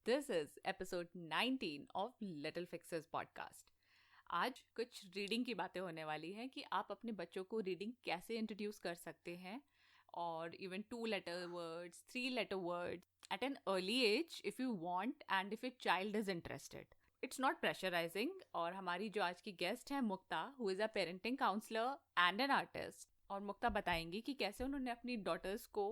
This is episode 19 of Little Fixers podcast. आज कुछ reading की बातें होने वाली हैं कि आप अपने बच्चों को रीडिंग कैसे इंट्रोड्यूस कर सकते हैं और even 2 letter words, 3 letter words at an early age if you want and if your child is interested. It's not pressurizing और हमारी जो आज की गेस्ट है मुक्ता who is a parenting counselor and an artist और मुक्ता बताएंगी कि कैसे उन्होंने अपनी डॉटर्स को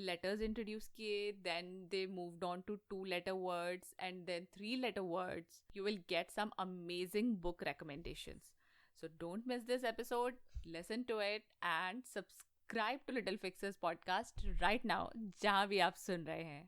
letters introduce किए, then they moved on to 2 letter words and then 3 letter words. You will get some amazing book recommendations. So don't miss this episode, listen to it and subscribe to Little Fixers podcast right now जहाँ भी आप सुन रहे हैं.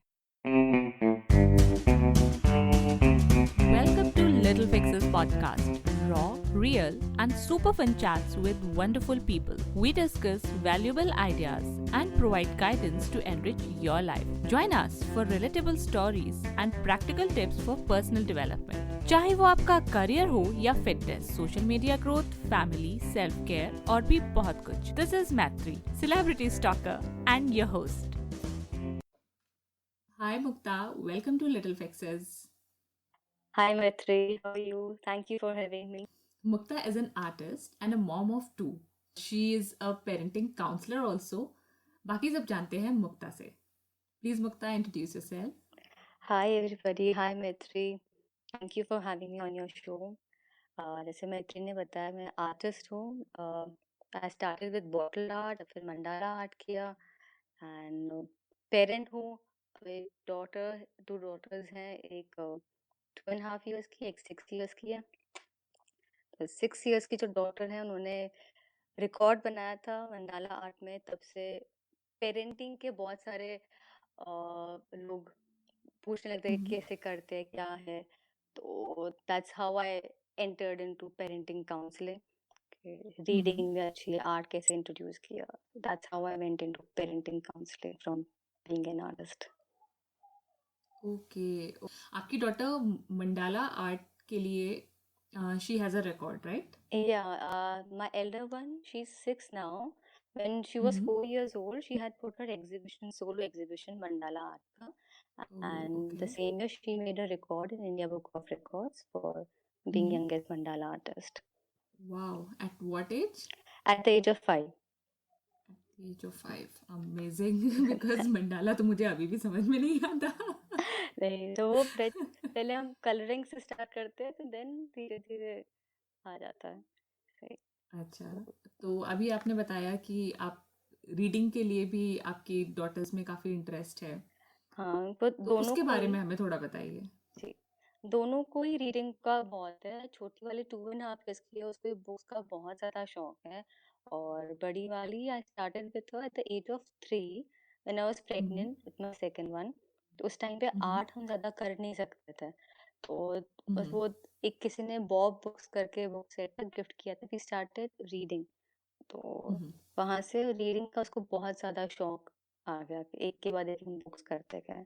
Welcome to Little Fixers podcast. Raw, real, and super fun chats with wonderful people. We discuss valuable ideas and provide guidance to enrich your life. Join us for relatable stories and practical tips for personal development. चाहे वो आपका career हो या fitness, social media growth, family, self care और भी बहुत कुछ. This is Maitri, celebrity stalker and your host. Hi Mukta, welcome to Little Fixers. Hi Maitri, how are you? Thank you for having me. Mukta is an artist and a mom of 2. She is a parenting counselor also. बाकी सब जानते हैं मुक्ता से. Please Mukta, introduce yourself. Hi everybody, hi Maitri. Thank you for having me on your show. जैसे मैत्री ने बताया मैं आर्टिस्ट हूँ. I started with bottle art, फिर मंडाला आर्ट किया and पेरेंट हूँ. एक डॉटर, 2 daughters हैं, एक 2.5 years की, एक 6 years की है. तो 6 years की जो डॉटर है उन्होंने रिकॉर्ड बनाया था मंडाला आर्ट में. तब से पेरेंटिंग के बहुत सारे लोग पूछने लगते हैं कि कैसे करते हैं, क्या है. तो that's how I entered into parenting counselling. Reading में अच्छी आर्ट कैसे इंट्रोड्यूस किया. That's how I went into parenting counselling from being an artist. Okay. आपकी डॉटर मंडाला आर्ट के लिए she has a record, right? Yeah, my elder one, she's 6 now. When she was 4 years old, she had put her exhibition, solo exhibition, mandala art ka. And the Okay. same year, she made a record in India Book of Records for being youngest mandala artist Wow. At what age? at the age of 5. At the age of 5. Amazing. Because mandala तो मुझे अभी भी समझ में नहीं आता. नहीं तो वो पहले हम कलरिंग से स्टार्ट करते हैं, तो देन धीरे धीरे आ जाता है. सही. अच्छा. तो अभी आपने बताया कि आप रीडिंग के लिए भी आपकी डॉटर्स में काफ़ी इंटरेस्ट है. हाँ, तो तो दोनों उसके को बारे ही में हमें थोड़ा बताइए. जी, दोनों को ही रीडिंग का बहुत है. छोटी वाली 2.5 years की है, उसको बुक्स का बहुत ज़्यादा शौक है. और बड़ी वाली I started with her at the age of 3 when I was pregnant with my second one. तो उस टाइम पे आर्ट हम ज़्यादा कर नहीं सकते थे. तो बस वो एक किसी ने बॉब बुक्स करके बुक सेट गिफ्ट किया था. We started reading. तो वहाँ से रीडिंग का उसको बहुत ज़्यादा शौक आ गया कि एक के बाद एक हम बुक्स करते गए.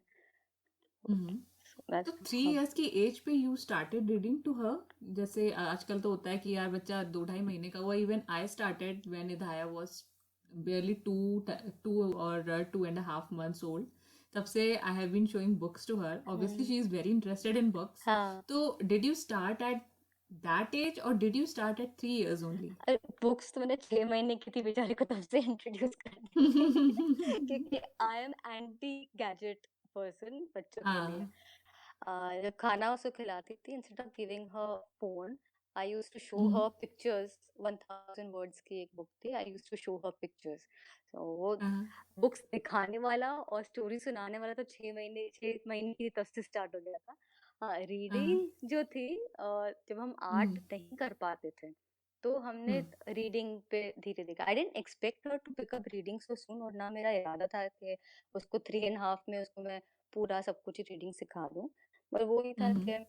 तो 3 years की एज पे you started reading to her. जैसे आजकल तो होता है कि यार बच्चा 2-2.5 महीने का हुआ. Even I started when Idhaya was barely 2 or 2.5 months old. तब से I have been showing books to her. Obviously she is very interested in books. हाँ. तो did you start at that age or did you start at 3 years only? Books तो मैंने 6 महीने की थी बेचारी को तब से इंट्रोड्यूस कर दी थी. क्योंकि I am anti gadget person बच्चों के लिए. जब खाना उसको खिलाती थी, instead of giving her phone, I use to show her pictures. 1000 words की एक बुक थी. I use to show her pictures. तो वो बुक्स दिखाने वाला और स्टोरी सुनाने वाला तो 6 महीने की तब से स्टार्ट हो गया था. हाँ, रीडिंग जो थी, जब हम आर्ट नहीं कर पाते थे तो हमने रीडिंग पे धीरे धीरे. I didn't expect her to pick up reading so soon. और ना मेरा इरादा था कि उसको 3.5 में उसको मैं पूरा सब कुछ रीडिंग सिखा दूं. पर वो ही था कि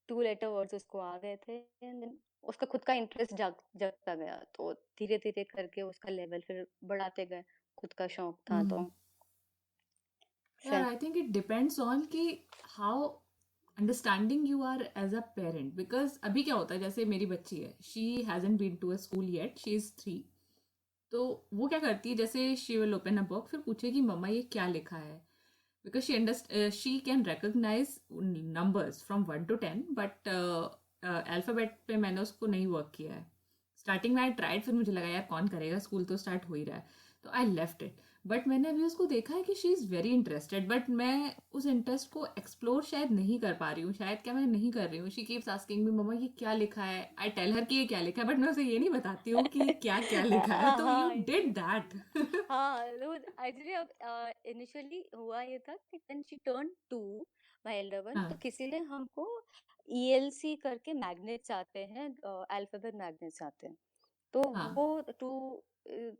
2 letter words उसको आ गए थे. एंड देन उसका खुद का इंटरेस्ट जगता गया. तो धीरे धीरे करके उसका लेवल फिर बढ़ाते गए. खुद का शौक था तो Yeah, I think it depends on कि how understanding you are as a parent. Because अभी क्या होता है, जैसे मेरी बच्ची है, she hasn't been to a school yet, she is 3. तो वो क्या करती है, जैसे she will open a book, फिर पूछेगी मम्मा ये क्या लिखा है. because she can recognize numbers from 1 to 10, but alphabet पे मैंने उसको नहीं वर्क किया है. स्टार्टिंग में आई ट्राइड, फिर मुझे लगा यार कौन करेगा, स्कूल तो स्टार्ट हो ही रहा है, तो आई लेफ्ट इट. बट मैंने अभी उसको देखा है कि she is very interested, but मैं उस इंटरेस्ट को एक्सप्लोर शायद नहीं कर पा रही हूँ. शायद क्या मैं नहीं कर रही हूँ. शी कीप्स आस्किंग मी मम्मा ये क्या लिखा है. आई टेल हर कि ये क्या लिखा है, बट मैं उसे ये नहीं बताती हूँ कि क्या क्या लिखा है. तो यू हाँ डिड दैट. हाँ एक्चुअली अब इनिशियली हुआ ये था कि when she turn 2, my Elder one, तो हाँ किसी ने हमको ईएलसी करके मैग्नेट्स आते हैं, अल्फाबेट मैग्नेट्स आते हैं, तो हाँ. वो 2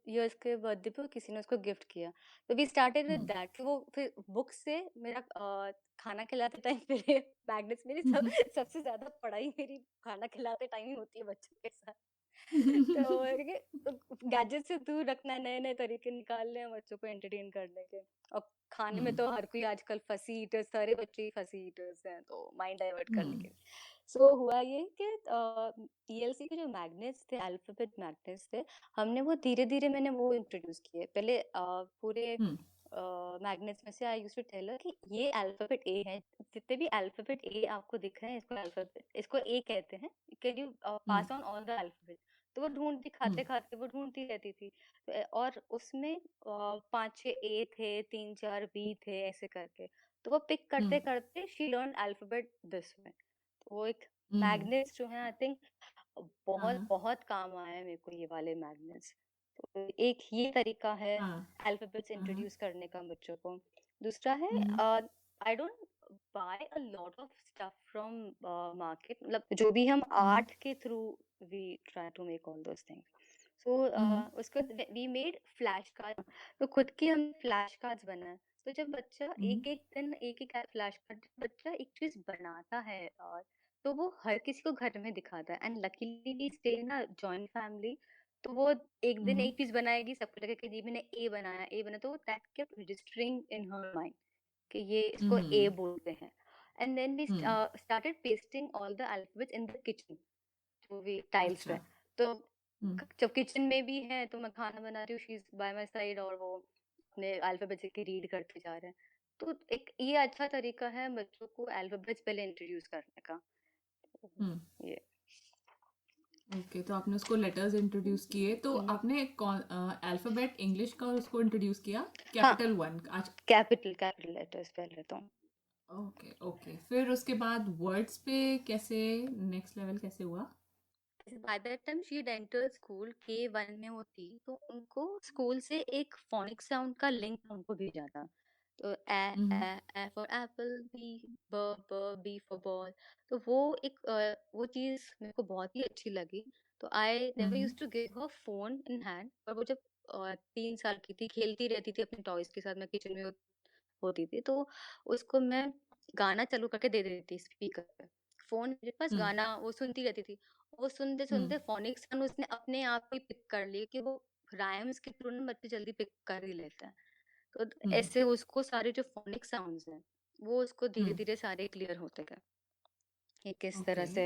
इयर्स के बर्थडे पे किसी ने उसको गिफ्ट किया. तो वी स्टार्टेड विद दैट. वो फिर बुक से मेरा खाना खिलाते टाइम मेरे मैग्नेट्स, मेरी सबसे ज्यादा पढ़ाई मेरी खाना खिलाते टाइम ही होती है बच्चों के साथ. तो गैजेट से दूर रखना, नए नए तरीके निकालने हैं बच्चों को एंटरटेन करने के. और खाने में तो हर कोई आजकल फसी ईटर्स, सारे बच्चे ही फसी ईटर्स हैं, तो माइंड डाइवर्ट करने के. सो हुआ ये कि ईएलसी के जो मैग्नेट्स थे, अल्फाबेट मैग्नेट्स थे, हमने वो धीरे धीरे मैंने वो इंट्रोड्यूस किए. पहले पूरे मैग्नेट्स में से I used to tell her कि ये अल्फाबेट ए है. जितने भी अल्फाबेट ए आपको दिख रहे हैं, इसको अल्फाबेट, इसको ए कहते हैं. Can you pass on all the alphabet. तो वो ढूंढती, खाते खाते वो ढूंढती रहती थी. और उसमें 5-6 ए थे, 3-4 बी थे, ऐसे करके. तो वो पिक करते करते she learn alphabet this way. वो एक मैग्नेट्स जो है, आई थिंक बहुत बहुत काम आया है मेरे को ये वाले मैग्नेट्स. तो एक ये तरीका है अल्फाबेट्स इंट्रोड्यूस करने का बच्चों को. दूसरा है, I don't buy a lot of stuff from market. मतलब जो भी हम आर्ट के through we try to make all those things. So उसको वी मेड फ्लैश कार्ड. तो खुद की हम फ्लैश कार्ड्स बनाए. तो जब बच्चा एक एक दिन एक एक फ्लैश कार्ड, बच्चा एक चीज बनाता है, और तो वो हर किसी को घर में दिखाता है. And luckily we stay in a joint family. तो वो एक दिन एक चीज बनाएगी, सबको लगेगा कि ये मैंने ए बनाया, ए बना. तो that kept registering in her mind कि ये इसको ए बोलते हैं. And then we started pasting all the alphabets in the kitchen, जो भी टाइल्स पे. अच्छा. तो जब किचन में भी है तो मैं खाना बना रही हूँ, she is by my side, और वो अपने अल्फाबेट्स के रीड करते जा रहे हैं. तो एक ये अच्छा तरीका है बच्चों को अल्फाबेट्स पहले इंट्रोड्यूस करने का. ये ओके, तो आपने उसको लेटर्स इंट्रोड्यूस किए, तो आपने कौन अल्फाबेट इंग्लिश का उसको इंट्रोड्यूस किया, कैपिटल 1 आज. कैपिटल लेटर्स पहले तो. ओके ओके, फिर उसके बाद वर्ड्स पे कैसे, नेक्स्ट लेवल कैसे हुआ? By that time she had entered school, K1 में वो थी, तो उनको स्कूल से एक फोनिक साउंड का लिंक उनको भेजा था. तो ए फॉर एप्पल, बी ब ब बी फॉर बॉल. तो वो एक वो चीज मेरे को बहुत ही अच्छी लगी. तो I never used to give her phone in hand. पर वो जब 3 साल की थी, खेलती रहती थी अपने टॉयज के साथ, मैं किचन में होती थी, तो उसको मैं गाना चालू करके दे देती थी स्पीकर पे. फोन मेरे पास, गाना वो सुनती रहती थी. वो सुनते सुनते फोनिक साउंड उसने अपने आप ही पिक कर लिए, कि वो राइम्स के थ्रू ना बच्चे जल्दी पिक कर ही लेते हैं. तो ऐसे उसको सारे जो फोनिक साउंड्स हैं, वो उसको धीरे धीरे सारे क्लियर होते गए कि किस तरह से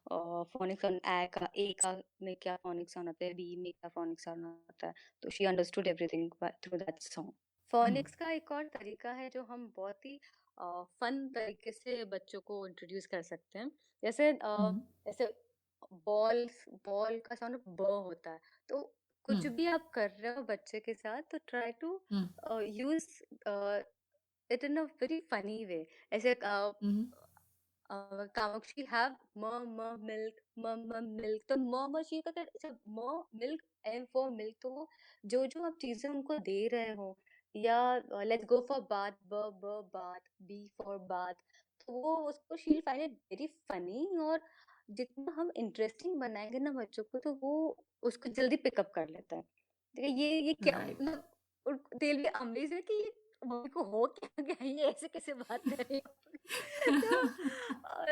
फोनिक साउंड, ए का में क्या फोनिक साउंड आता है, बी में क्या फोनिक साउंड आता है. तो she understood everything through that song. Phoenix का एक और तरीका है जो हम बहुत ही फन तरीके से बच्चों को इंट्रोड्यूस कर सकते हैं. जैसे जैसे बॉल का साउंड ब होता है. तो कुछ भी आप कर रहे हो बच्चे के साथ, तो try to use it in a very funny way. ऐसे कामाक्षी हैव मिल्क, मिल्क. तो शी का मिल्क, एम फॉर मिल्क. तो वो जो जो आप चीजें उनको दे रहे हो, या let's go for bath, bath, B for bath. तो वो उसको she find it very funny. और जितना हम इंटरेस्टिंग बनाएंगे ना बच्चों को, तो वो उसको जल्दी पिकअप कर लेता है. देखिए ये क्या राइट. मतलब, दिल भी अमेज है कि ये मम्मी को हो क्या गया, ये ऐसे कैसे बात कर रही हो.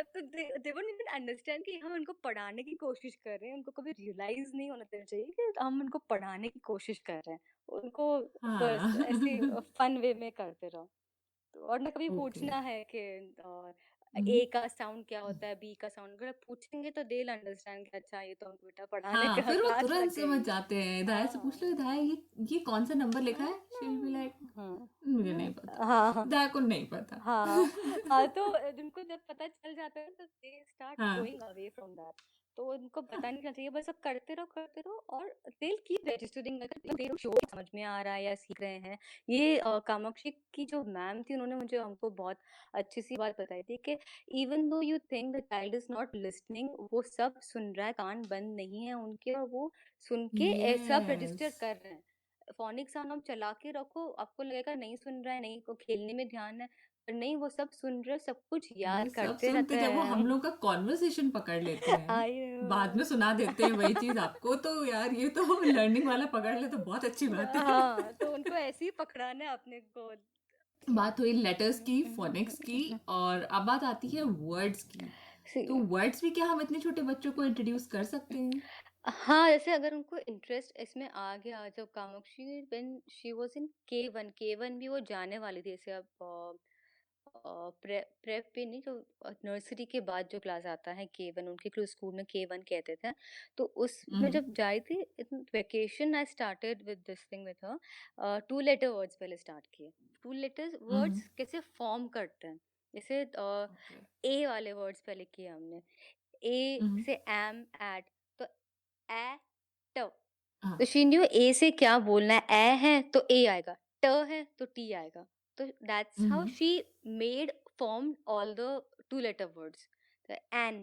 तो दे वोंट इवन अंडरस्टैंड कि हम उनको पढ़ाने की कोशिश कर रहे हैं. उनको कभी रियलाइज नहीं होना देना चाहिए कि हम उनको पढ़ाने की कोशिश कर रहे हैं. उनको बस ऐसे फन वे में करते रहो. तो और ना कभी ओके. पूछना है कि ए का साउंड क्या होता है, बी का साउंड, अगर आप पूछेंगे तो दे अंडरस्टैंड कि अच्छा ये तो हमको बेटा पढ़ाने हाँ, का फिर वो क्लास लग तुरंत समझ गई। जाते हैं। दाया से पूछ लो, हाँ दाया ये कौन सा नंबर लिखा है? शी विल बी लाइक, हाँ मुझे नहीं पता। हाँ हाँ दाया को नहीं पता। हाँ हाँ, तो उनको जब पता चल जाता है तो दे स्टार्ट हाँ, गोइंग अवे फ्रॉम दैट। तो उनको पता नहीं चलना चाहिए, बस अब करते रहो और दे कीप रजिस्टरिंग, अगर शो समझ में आ रहा है या सीख रहे हैं। ये कामाक्षी की जो मैम थी, उन्होंने मुझे हमको बहुत अच्छी सी बात बताई थी कि even though you think the child is not listening, वो सब सुन रहा है, कान बंद नहीं है उनके, और वो सुन के सब यस, रजिस्टर कर रहे हैं। फोनिक साउंड आप चला के रखो, आपको लगेगा नहीं सुन रहा है, नहीं को खेलने में ध्यान है, पर नहीं, वो सब सुन रहे, सब कुछ ये याद सब करते सुन के रहते जब वो हम हैं। लोग का कॉन्वर्सेशन पकड़ लेते हैं, आई बाद में सुना देते हैं वही चीज आपको, तो यार ये तो लर्निंग वाला पकड़ ले तो बहुत अच्छी बात है। हाँ, तो उनको ऐसे ही पकड़ाना है अपने को। बात हुई लेटर्स की, फोनिक्स की, और अब बात आती है वर्ड्स की। तो See, वर्ड्स भी क्या हम इतने छोटे बच्चों को इंट्रोड्यूस कर सकते हैं? हाँ, जैसे अगर उनको इंटरेस्ट इसमें आ गया, जब Kamakshi when she was in के वन भी वो जाने वाली थी, जैसे अब प्रेप पे नहीं, जो नर्सरी के बाद जो क्लास आता है के वन, उनके स्कूल में के वन कहते थे। तो उसमें हम्म। जब जाई थी vacation, I started with this thing with her. Two letter words पहले स्टार्ट किए। Two letter hmm. वर्ड्स कैसे फॉर्म करते हैं, जैसे ओके। ए वाले वर्ड्स पहले किए हमने। ए हम्म। से एम, एट, तो ए, ट। हाँ। तो शी न्यू ए से क्या बोलना है, ए है तो ए आएगा, ट है तो टी आएगा। तो that's how hmm. She made form all the two letter words. तो एन,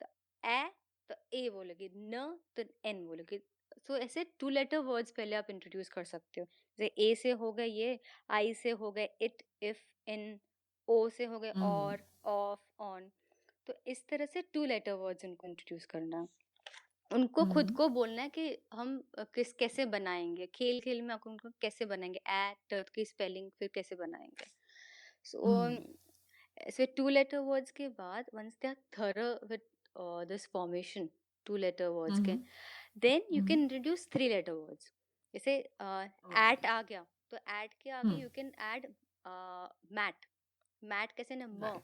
तो ए, तो ए बोलोगे, न तो एन बोलोगे। सो ऐसे टू लेटर वर्ड्स पहले आप इंट्रोड्यूस कर सकते हो। जैसे ए से हो गए ये, आई से हो गए इट, इफ, इन, ओ से हो गए हम्म। और, ऑफ, ऑन। तो इस तरह से टू लेटर वर्ड्स उनको इंट्रोड्यूस करना है। उनको खुद हम्म। को बोलना है कि हम कैसे बनाएंगे, खेल खेल में आप उनको कैसे बनाएंगे, एट की स्पेलिंग फिर कैसे बनाएंगे। सो हम्म। ऐसे टू लेटर वर्ड्स के बाद, once they are through with this formation two letter words के, hmm. Then you hmm. Can introduce three letter words. जैसे ओके। एट आ गया, तो एट के आगे hmm. You can add mat. Mat कैसे ना, म। राइट।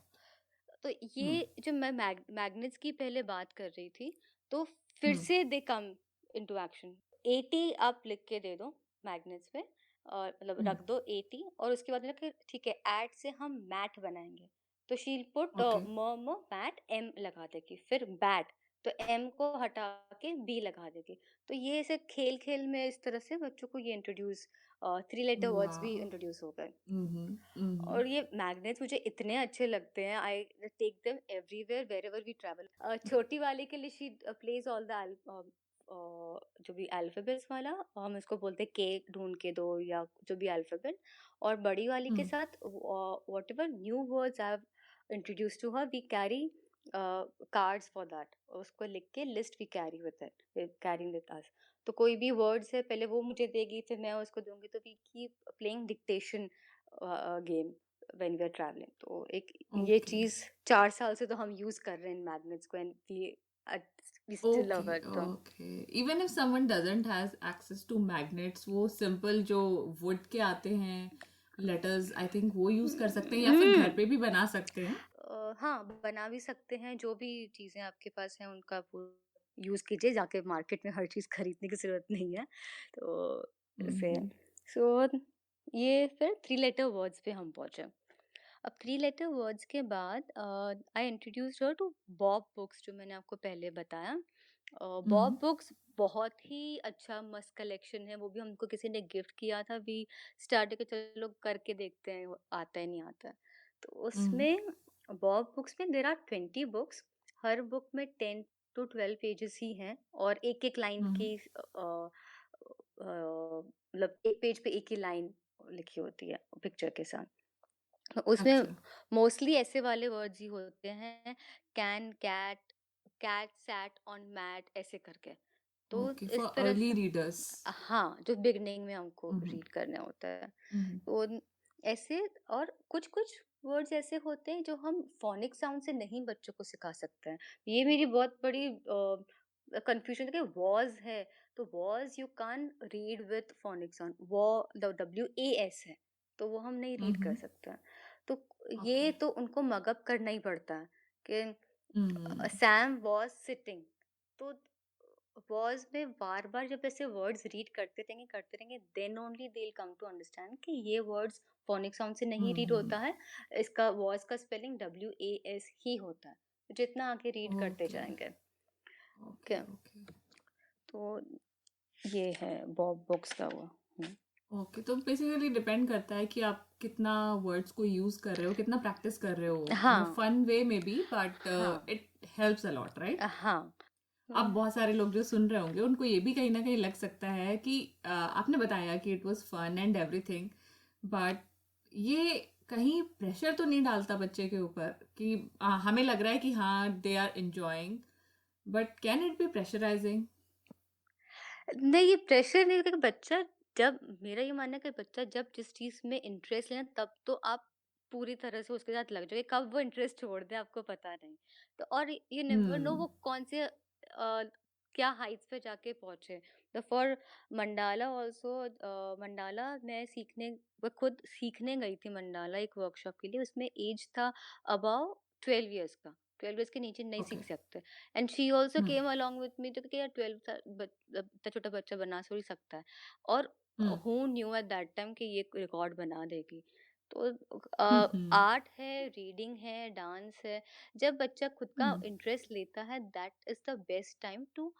तो हम्म। ये जो मैं मैग्नेट्स की पहले बात कर रही थी, तो फिर हम्म। से दे कम इनटू एक्शन। 80 आप लिख के दे दो मैग्नेट्स पे, और मतलब हम्म। रख दो 80, और उसके बाद मतलब कि ठीक है, ऐड से हम मैट बनाएंगे। तो शील पुट ओके। म मैट, एम लगा देगी, फिर बैट, तो एम को हटा के बी लगा देगी। तो ये ऐसे खेल खेल में इस तरह से बच्चों को ये इंट्रोड्यूस, थ्री लेटर वर्ड्स भी वाह। इंट्रोड्यूस हो गए। हम्म। हम्म। और ये मैग्नेट्स मुझे इतने अच्छे लगते हैं, I take them everywhere wherever we travel. छोटी वाली के लिए शी प्लेज ऑल द जो भी अल्फाबेट्स वाला, हम इसको बोलते हैं के ढूंढ के दो, या जो भी अल्फाबेट। और बड़ी वाली के हम्म। साथ whatever new words I have introduce to her, we carry cards for that, उसको लिख के list we carry with it, carrying with us. तो कोई भी वर्ड्स है, पहले वो मुझे देगी, फिर मैं उसको दूंगी, तो we keep playing dictation game when we are travelling. तो एक ये ओके। चीज 4 साल से तो हम यूज कर रहे हैं मैग्नेट्स को, and we still love okay. It. तो okay, even if someone doesn't has access to magnets, वो सिंपल जो वुड के आते हैं लेटर्स, आई थिंक वो यूज कर सकते हैं, या फिर घर पे भी बना सकते हैं। हाँ, बना भी सकते हैं, जो भी चीजें आपके पास हैं उनका यूज कीजिए, जाके मार्केट में हर चीज खरीदने की जरूरत नहीं है। तो इसे, हम्म। सो ये फिर थ्री लेटर वर्ड्स पे हम पहुंचे। अब थ्री लेटर वर्ड्स के बाद I introduced her to Bob books, जो मैंने आपको पहले बताया। हम्म। बॉब बुक्स बहुत ही अच्छा मस्त कलेक्शन है, वो भी हमको किसी ने गिफ्ट किया था। वी स्टार्ट के चलो करके देखते हैं आता है नहीं आता है। तो हम्म। उसमें बॉब बुक्स में देर आर 20 बुक्स। हर बुक में 10 to 12 पेजेस ही हैं, और एक एक लाइन हम्म। की मतलब एक पेज पे एक ही लाइन लिखी होती है पिक्चर के साथ। तो उसमें अच्छा। मोस्टली ऐसे वाले वर्ड्स ही होते हैं, can, cat, cat sat on mat, ऐसे करके। तो ओके, फॉर इस तरह अर्ली से, रीडर्स। हाँ, जो बिगनिंग में हमको हम्म। रीड करने होता है। हम्म। तो ऐसे, और कुछ कुछ वर्ड्स ऐसे होते हैं जो हम फोनिक साउंड से नहीं बच्चों को सिखा सकते हैं। ये मेरी बहुत बड़ी कंफ्यूजन है कि वॉज है, तो was you can read with phonic sound, वो WAS है, तो वो हम नहीं रीड कर हम्म। सकते हैं। तो ये ओके। तो उनको मगअप करना ही पड़ता है कि हम्म। सैम वॉज सिटिंग, तो वॉज में बार बार जब ऐसे वर्ड्स रीड करते रहेंगे then only they will come to understand कि ये वर्ड्स फोनिक साउंड से नहीं रीड हम्म। होता है, इसका वॉज का स्पेलिंग WAS ही होता है। जितना आगे रीड करते ओके जाएंगे, ओके क्या, ओके तो ये है बॉब बुक्स का हुआ। ओके। तो बेसिकली डिपेंड करता है कि आप कितना वर्ड्स को यूज कर रहे हो, कितना प्रैक्टिस कर रहे हो, इन अ हाँ फन वे में बी, बट हाँ it helps a lot, right? हाँ। अब बहुत सारे लोग जो सुन रहे होंगे उनको ये भी कहीं ना कहीं लग सकता है कि आपने बताया कि it was fun and everything, but ये कहीं प्रेशर तो नहीं डालता बच्चे के ऊपर कि हमें लग रहा है कि हाँ they are enjoying, but can it be pressurising? नहीं, ये प्रेशर नहीं होता कि बच्चा, जब मेरा ये मानना है कि बच्चा जब जिस चीज में इंटरेस्ट लेना तब तो आप पूरी तरह से उसके साथ लग जाओगे, कब वो इंटरेस्ट छोड़ दे आपको पता नहीं। तो और यू नेवर नो हम्म। वो कौन से क्या हाइट्स पे जाके पहुंचे। तो फॉर मंडाला ऑल्सो, मंडाला मैं सीखने, मैं खुद सीखने गई थी मंडाला एक वर्कशॉप के लिए, उसमें एज था अबाउ 12 years का, 12 years के नीचे नहीं ओके। सीख सकते। And she also hmm. Came along with me, तो कि यार 12 इतना छोटा बच्चा बना थोड़ी सकता है। और hmm. Who knew at that time कि ये रिकॉर्ड बना देगी। तो हम्म। आर्ट है, रीडिंग है, डांस है, जब बच्चा खुद का हम्म। इंटरेस्ट लेता है that is the best time to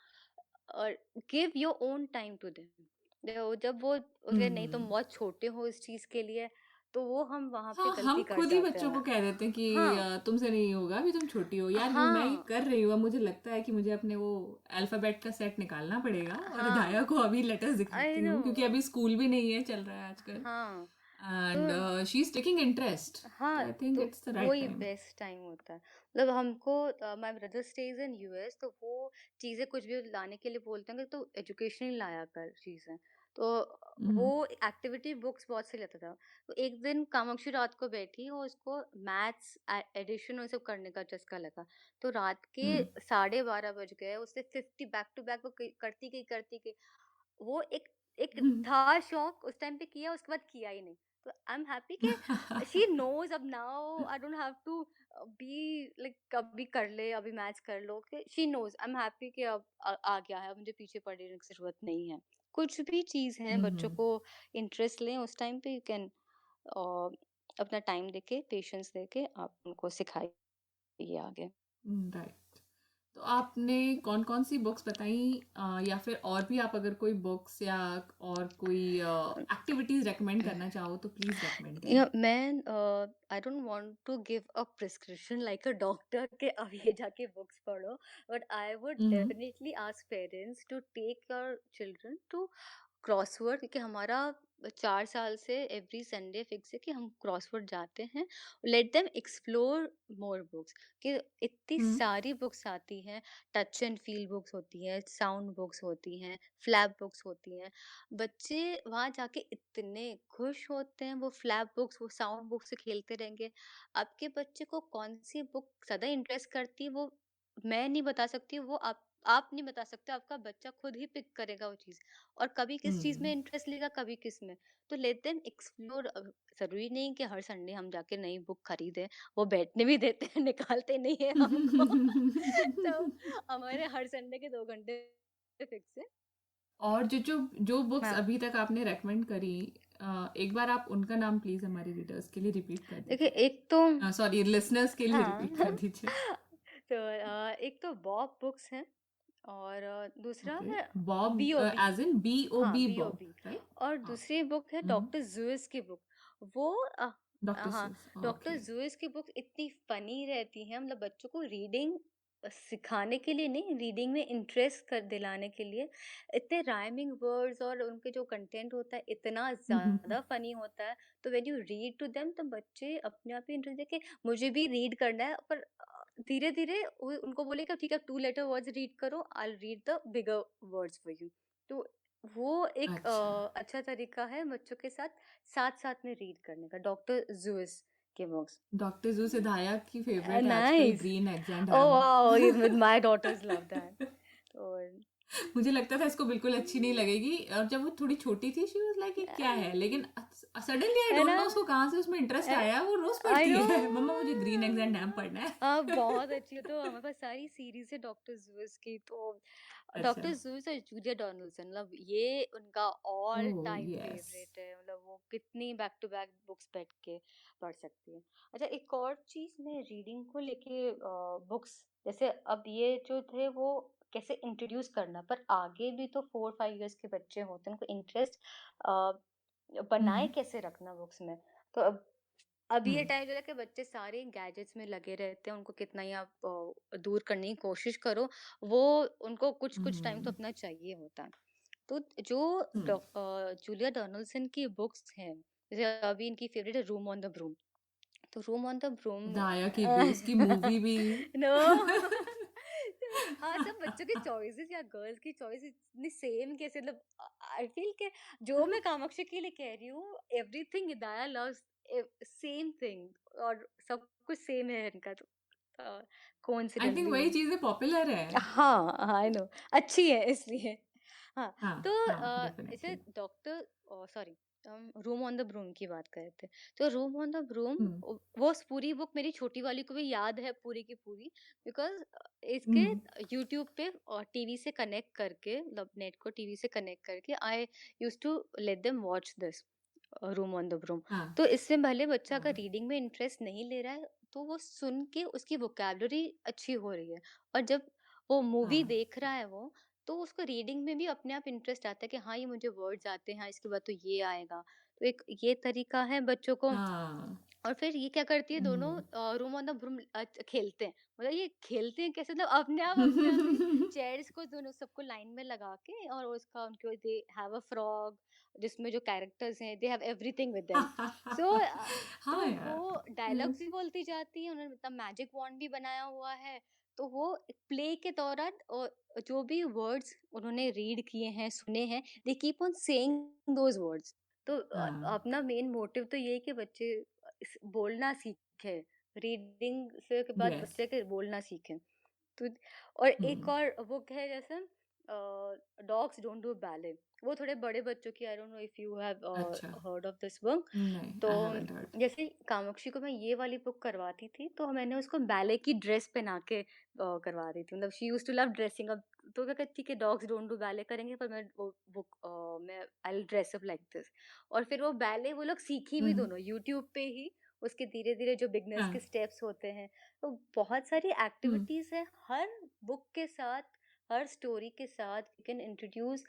give your own time to them. देखो जब वो उसके नहीं, तुम हम्म। बहुत छोटे हो इस चीज के लिए, तो वो हम वहां पे हाँ, गलती हम कर खुद ही जाते बच्चों को हैं। कह देते हैं कि हाँ तुमसे नहीं होगा, अभी तुम छोटी हो यार, मैं ये हाँ कर रही हूँ, अब मुझे लगता है कि मुझे अपने वो अल्फाबेट का सेट निकालना पड़ेगा और हाँ। हिदाया को अभी लेटर्स आई दिखाती नो। हूँ क्योंकि अभी स्कूल भी नहीं है, चल रहा है आजकल, हाँ तो and she is taking interest, तो हाँ, आई थिंक तो इट्स द वो राइट ही टाइम। बेस्ट टाइम होता है। मतलब हमको, my brother stage in US, तो वो चीजें कुछ भी लाने के लिए बोलते हैं कि तो एजुकेशनल लाया कर चीजें। तो वो एक्टिविटी बुक्स बहुत से लेता था। तो एक दिन कामाक्षी रात को बैठी और उसको मैथ्स एडिशन और सब करने का चस्का लगा। तो रात के 12:30 बज गए, उससे 50 बैक टू बैक वो करती गई। वो एक एक था शौक, उस टाइम पे किया, उसके बाद किया ही नहीं। तो आई एम हैप्पी कि शी नोज अब now I don't have to be like कभी कर ले, अभी मैच कर लो, कि she knows. I am happy कि अब आ गया है, अब मुझे पीछे पड़ने की जरूरत नहीं है। कुछ भी चीज है बच्चों को इंटरेस्ट लें उस टाइम पे, यू कैन अपना टाइम देके, पेशेंस देके आप उनको सिखाइए आगे। राइट। तो आपने कौन कौन सी बुक्स बताई, या फिर और भी आप अगर कोई बुक्स या और कोई एक्टिविटीज रेकमेंड करना चाहो तो प्लीज रेकमेंड करें। Yeah, man, I don't want to give a prescription like a doctor के अब ये जाके books पढ़ो, but I would hmm. definitely ask parents to take your children to crossword, क्योंकि हमारा 4 साल से एवरी संडे फिक्स है कि हम क्रॉसवर्ड जाते हैं। Let them explore more books, कि इतनी हम्म। सारी बुक्स आती हैं। टच एंड फील बुक्स होती हैं, साउंड बुक्स होती हैं, फ्लैप बुक्स होती हैं। बच्चे वहाँ जाके इतने खुश होते हैं, वो फ्लैप बुक्स, वो साउंड बुक्स से खेलते रहेंगे। आपके बच्चे को कौन सी बुक ज़्यादा इंटरेस्ट करती है, वो मैं नहीं बता सकती, वो आप नहीं बता सकते, आपका बच्चा खुद ही पिक करेगा वो चीज़। और कभी किस चीज़ में हम्म। इंटरेस्ट लेगा, कभी किस में। तो लेट देम एक्सप्लोर। ज़रूरी नहीं कि हर संडे हम जाके नई बुक खरीदें, वो बैठने भी देते हैं, निकालते नहीं है हमको। तो हमारे हर संडे के 2 घंटे फिक्स है। और जो जो जो बुक्स हाँ, अभी तक आपने रेकमेंड करी, एक बार आप उनका नाम प्लीज हमारे रीडर्स के लिए रिपीट कर देखिए दीजिए, एक तो सॉरी लिसनर्स के लिए हाँ। रिपीट कर दीजिए। तो एक तो बॉब बुक्स है, और दूसरा ओके। है बॉब बीओबी। एज इन हाँ, BOB, बॉब, बीओबी। राइट? और हाँ। दूसरी बुक है डॉक्टर जूस की बुक। वो डॉक्टर हाँ, सिस, डॉक्टर ओके। जूस की बुक इतनी फनी रहती है, मतलब बच्चों को रीडिंग सिखाने के लिए नहीं, रीडिंग में इंटरेस्ट कर दिलाने के लिए। इतने राइमिंग वर्ड्स और उनके जो कंटेंट होता है इतना ज्यादा फनी होता है। तो when you read to them, तो बच्चे अपने आप ही इंटरेस्ट देखे मुझे भी रीड करना है। पर धीरे धीरे उनको बोलेगा ठीक है, 2 letter वर्ड्स रीड करो, I read the bigger words for you. तो वो एक अच्छा। अच्छा तरीका है बच्चों के साथ साथ साथ में रीड करने का, डॉक्टर जूस के बुक्स। डॉक्टर जू सिधाया की फेवरेट है आजकल, nice. Green eggs and Oh ham. wow, even my daughters love that. तो मुझे लगता था इसको बिल्कुल अच्छी नहीं लगेगी, और जब वो थोड़ी छोटी थी शी वाज लाइक ये क्या है, लेकिन सडनली आई है डोंट ना? नो उसको कहाँ से उसमें इंटरेस्ट आया, वो रोज आई पढ़ती नो। है मम्मा मुझे ग्रीन एग्स एंड हैम पढ़ना है। बहुत अच्छी हो। तो हमारे पास सारी सीरीज है डॉक्टर जूस की। तो अच्छा। डॉक्टर जूस और जूलिया डोनाल्डसन, मतलब ये उनका ऑल ओह टाइम यस। फेवरेट है। मतलब वो कितनी बैक टू बैक बुक्स बैठ के पढ़ सकती है। अच्छा, एक और चीज मैं रीडिंग को लेके, बुक्स जैसे अब ये जो थे वो कैसे इंट्रोड्यूस करना, पर आगे भी तो 4-5 इयर्स के बच्चे होते हैं, उनको इंटरेस्ट बनाए कैसे रखना बुक्स में। तो अब ये टाइम जो है कि बच्चे सारे गैजेट्स में लगे रहते हैं, उनको कितना ही आप दूर करने की कोशिश करो, वो उनको कुछ कुछ टाइम तो अपना चाहिए होता है। तो जो जूलिया डोनाल्डसन की बुक्स हैं, जैसे अभी इनकी फेवरेट है रूम ऑन द ब्रूम। तो रूम ऑन द ब्रूम दाया की भी, उसकी मूवी भी। नो। हाँ, सब बच्चों की चॉइसेस या गर्ल्स की चॉइस इतनी सेम कैसे, मतलब आई फील के जो मैं कामाक्षी के लिए कह रही हूँ, एवरीथिंग हिदाया लव्स सेम थिंग, और सब कुछ सेम है इनका। तो आई थिंक कोइंसिडेंटली वही चीजें पॉपुलर है। हाँ, आई नो, अच्छी है इसलिए। हाँ, हाँ तो हाँ इसे डेफिनेटली। डॉक्टर, सॉरी, हम रूम ऑन द ब्रूम की बात कर रहे थे। तो रूम ऑन द ब्रूम, हम्म वो पूरी बुक मेरी छोटी वाली को भी याद है पूरी की पूरी, बिकॉज इसके हम्म यूट्यूब पे टीवी से कनेक्ट करके, मतलब नेट को टीवी से कनेक्ट करके, I use to let them watch this room on the broom. हाँ तो इससे पहले बच्चा अगर हाँ रीडिंग में इंटरेस्ट नहीं ले रहा है, तो वो सुन के उसकी वोकैबुलरी अच्छी हो रही है, और जब वो मूवी हाँ देख रहा है वो, तो उसको रीडिंग में भी अपने आप इंटरेस्ट आता है कि हाँ, ये मुझे वर्ड्स आते हैं, इसके बाद तो ये आएगा। तो एक ये तरीका है बच्चों को। हाँ। और फिर ये क्या करती है, दोनों हम्म रूम ऑन द ब्रूम खेलते हैं। मतलब ये खेलते हैं कैसे, मतलब अपने आप ही चेयर्स को दोनों सबको लाइन में लगा के, और उसका उनको दे हैव अ फ्रॉग, जिसमें जो कैरेक्टर्स हैं they have everything with them. So हाँ तो वो यार। डायलॉग्स भी बोलती जाती है, उन्होंने मतलब मैजिक वॉन्ड भी बनाया हुआ है। तो वो प्ले के दौरान जो भी वर्ड्स उन्होंने रीड किए हैं, सुने हैं, they keep on saying those words. तो हाँ अपना मेन मोटिव तो ये है कि बच्चे बोलना सीखे, रीडिंग से के बाद यस। बच्चे के बोलना सीखे। तो और एक हम्म और बुक है, जैसे डॉग्स डोंट डू बैले। वो थोड़े बड़े बच्चों की, I don't know if you have अच्छा। Heard of this book. नहीं तो आई हैवंट हर्ड। जैसे कामाक्षी को मैं ये वाली बुक करवाती थी, तो मैंने उसको बैले की ड्रेस पहना के करवा दी थी। मतलब she used to love dressing up. तो क्या कहती कि डॉग्स डोंट डू बैले करेंगे, पर मैं वो बुक मैं I will dress up like this. और फिर वो बैले वो लोग सीखी भी दोनों यूट्यूब पे ही, उसके धीरे धीरे जो बिगनर्स के हाँ स्टेप्स होते हैं। तो बहुत सारी हम्म एक्टिविटीज है हर बुक के साथ, हर स्टोरी के साथ। You can introduce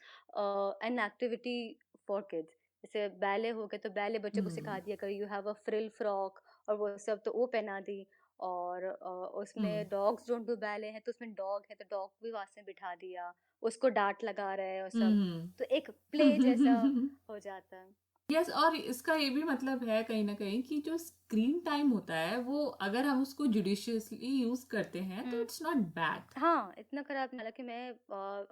an activity for kids. जैसे बैले हो गए, तो बैले बच्चे को सिखा हम्म दिया करो, you have a frill frock और वो सब, तो वो पहना दी। और हम्म उसमें डॉग्स डोंट डू बैले है, तो उसमें डॉग है तो डॉग भी पास में बिठा दिया, उसको डांट लगा रहे हैं और सब। तो एक प्ले जैसा हम्म। हो जाता है। यस, और इसका ये भी मतलब है कहीं ना कहीं कि जो स्क्रीन टाइम होता है वो अगर हम उसको जुडिशियसली यूज करते हैं तो हम्म। It's not bad. हाँ, इतना खराब नहीं। हालाँकि मैं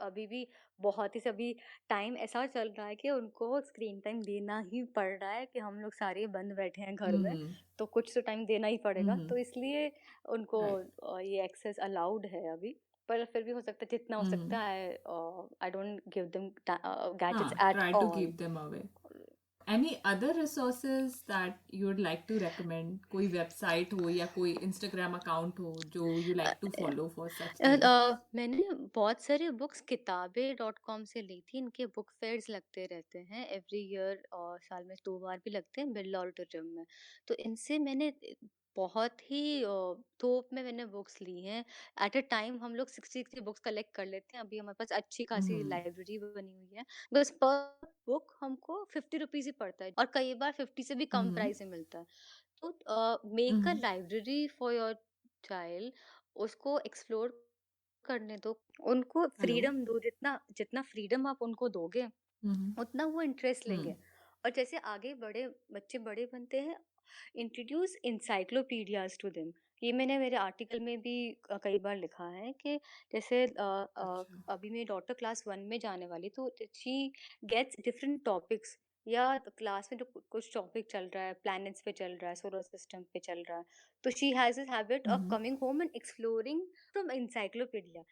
अभी भी बहुत ही सभी टाइम ऐसा चल रहा है कि उनको स्क्रीन टाइम देना ही पड़ रहा है, कि हम लोग सारे बंद बैठे हैं घर में, हम्म तो कुछ तो टाइम देना ही पड़ेगा। तो इसलिए उनको राइट। ये एक्सेस अलाउड है अभी। पर फिर भी हो सकता है जितना हो सकता है, I don't give them gadgets हाँ, at try to all. Keep them away. Any other resources that you would like to recommend, कोई वेबसाइट हो या कोई इंस्टाग्राम अकाउंट हो जो you like to follow for such things? मैंने बहुत सारी बुक्स किताबें.com से ली थी। इनके बुक फेयर्स लगते रहते हैं एवरी ईयर, और साल में 2 बार भी लगते हैं बिरला ऑडिटोरियम में। तो इनसे मैंने बहुत ही थोक में मैंने बुक्स ली हैं। एट अ टाइम हम लोग 60 बुक्स कलेक्ट कर लेते हैं। अभी हमारे पास अच्छी खासी हम्म लाइब्रेरी बनी हुई है। बस पर बुक हमको 50 रुपीज ही पड़ता है, और कई बार 50 से भी कम हम्म प्राइस में मिलता है। तो make a hmm library for your child, उसको एक्सप्लोर करने दो, उनको हेलो। फ्रीडम दो। जितना जितना फ्रीडम आप उनको दोगे, हम्म उतना वो इंटरेस्ट हम्म लेंगे। और जैसे आगे बड़े बच्चे बड़े बनते हैं, इंट्रोड्यूस इंसाइक्लोपीडियाज टू देम। ये मैंने मेरे आर्टिकल में भी कई बार लिखा है कि जैसे अच्छा। अभी मेरी डॉटर क्लास 1 में जाने वाली, तो शी गेट्स डिफरेंट टॉपिक्स। या क्लास में जो कुछ टॉपिक चल रहा है, प्लैनेट्स पे चल रहा है, सोलर सिस्टम पे चल रहा है, तो she has this habit of coming home and exploring from encyclopedia.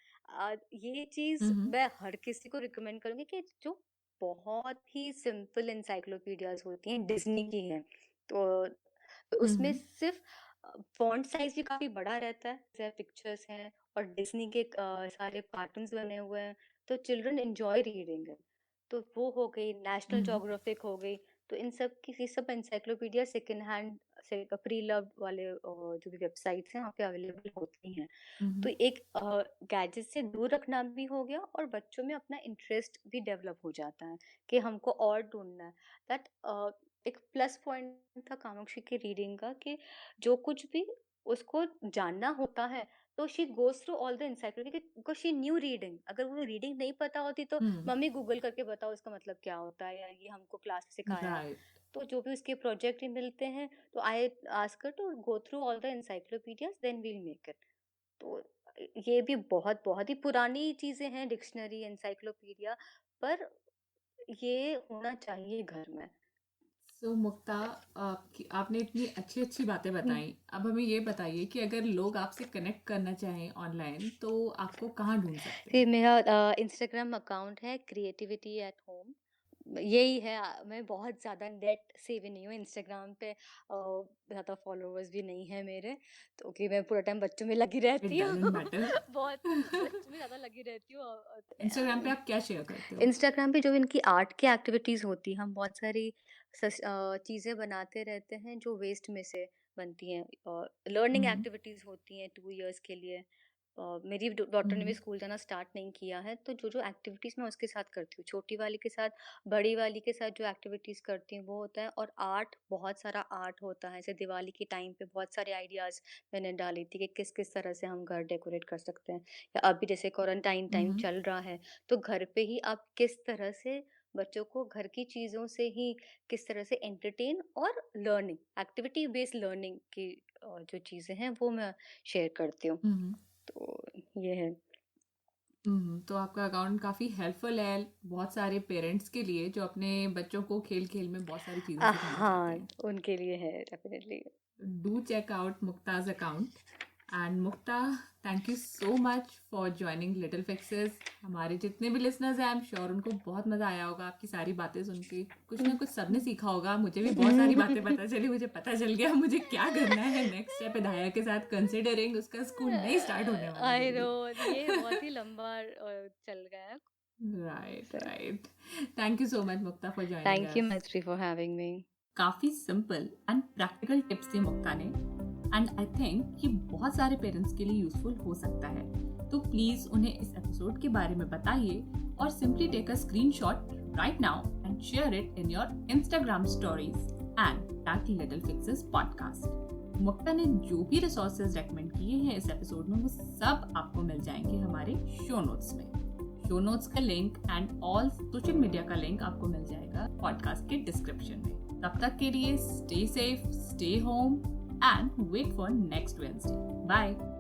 ये चीज मैं हर किसी को रिकमेंड करूंगी कि जो बहुत ही सिंपल एनसाइक्लोपीडियाज होती हैं, डिज्नी की हैं, तो उसमें सिर्फ फॉन्ट साइज भी काफी बड़ा रहता है, पिक्चर्स हैं और डिज्नी के सारे कार्टून्स बने हुए हैं, तो चिल्ड्रन एंजॉय रीडिंग है। तो वो हो गई, नेशनल जोग्राफिक हो गई, तो इन सब की ये सब एनसाइक्लोपीडिया सेकंड हैंड से प्री लव वाले जो भी वेबसाइट्स हैं वहाँ पे अवेलेबल होती हैं। तो एक गैजेट से दूर रखना भी हो गया और बच्चों में अपना इंटरेस्ट भी डेवलप हो जाता है कि हमको और ढूंढना है। दैट एक प्लस पॉइंट था कामाक्षी की रीडिंग का कि जो कुछ भी उसको जानना होता है तो she goes through all the encyclopedia because she knew reading. अगर वो रीडिंग नहीं पता होती तो मम्मी गूगल करके बताओ इसका मतलब क्या होता है, या ये हमको क्लास में सिखाया। तो जो भी उसके प्रोजेक्ट मिलते हैं तो I ask her to go through all the encyclopedias, then we'll make it. तो ये भी बहुत बहुत ही पुरानी चीजें हैं, डिक्शनरी, एनसाइक्लोपीडिया, पर ये होना चाहिए घर में। सो मुक्ता, आपने इतनी अच्छी अच्छी बातें बताई। अब हमें ये बताइए कि अगर लोग आपसे कनेक्ट करना चाहें ऑनलाइन तो आपको कहाँ ढूंढ सकते हैं? मेरा इंस्टाग्राम अकाउंट है क्रिएटिविटी एट होम, यही है। मैं बहुत ज़्यादा नेट से भी नहीं हूँ इंस्टाग्राम पे, ज़्यादा फॉलोअर्स भी नहीं है मेरे, तो कि मैं पूरा टाइम बच्चों में लगी रहती हूँ बहुत बच्चों में ज़्यादा लगी रहती हूँ। इंस्टाग्राम पे आप क्या शेयर करते हो? इंस्टाग्राम पे जो इनकी आर्ट की एक्टिविटीज़ होती हैं, हम बहुत सारी चीज़ें बनाते रहते हैं जो वेस्ट में से बनती हैं। लर्निंग एक्टिविटीज़ होती हैं 2 इयर्स के लिए। मेरी डॉटर ने भी स्कूल जाना स्टार्ट नहीं किया है, तो जो एक्टिविटीज़ मैं उसके साथ करती हूँ, छोटी वाली के साथ, बड़ी वाली के साथ जो एक्टिविटीज़ करती हूँ वो होता है। और आर्ट, बहुत सारा आर्ट होता है, जैसे दिवाली के टाइम पे बहुत सारे आइडियाज़ मैंने डाली थी कि किस किस तरह से हम घर डेकोरेट कर सकते हैं, या अभी जैसे क्वारंटाइन टाइम चल रहा है तो घर पे ही आप किस तरह से बच्चों को घर की चीज़ों से ही किस तरह से एंटरटेन और लर्निंग, एक्टिविटी बेस्ड लर्निंग की जो चीज़ें हैं वो मैं शेयर करती हूँ। तो ये है। तो आपका अकाउंट काफ़ी हेल्पफुल है बहुत सारे पेरेंट्स के लिए जो अपने बच्चों को खेल खेल में बहुत सारी चीज़ें सिखाना चाहते हैं। उनके लिए है डेफिनेटली। डू चेक आउट मुक्ता's account. And Mukta, thank you so much for joining Little Fixes. हमारे जितने भी लिसनर्स हैं, आई एम श्योर उनको बहुत मज़ा आया होगा आपकी सारी बातें सुन के। कुछ ना कुछ सबने सीखा होगा। मुझे भी बहुत सारी बातें पता चली, मुझे पता चल गया मुझे क्या करना है नेक्स्ट स्टेप विधायक के साथ, कंसिडरिंग उसका स्कूल नहीं स्टार्ट होने वाला है। आई नो, ये बहुत ही लंबा चल गया है। Right. Thank you so much Mukta for joining us. Thank you मैत्री फॉर हैविंग मी। काफ़ी सिंपल एंड प्रैक्टिकल टिप्स थे मुक्ता ने, एंड आई थिंक ये बहुत सारे पेरेंट्स के लिए यूजफुल हो सकता है। तो प्लीज उन्हें इस एपिसोड के बारे में बताइए और simply take a screenshot right now and share it in your Instagram stories and tag Little Fixes podcast. Mukta ने जो भी रिसोर्सेज रेकमेंड किए हैं इस एपिसोड में वो सब आपको मिल जाएंगे हमारे शो नोट्स में। शो नोट्स का link and all social media का लिंक आपको मिल जाएगा पॉडकास्ट के डिस्क्रिप्शन में। तब तक के लिए stay safe, stay home and wait for next Wednesday. Bye.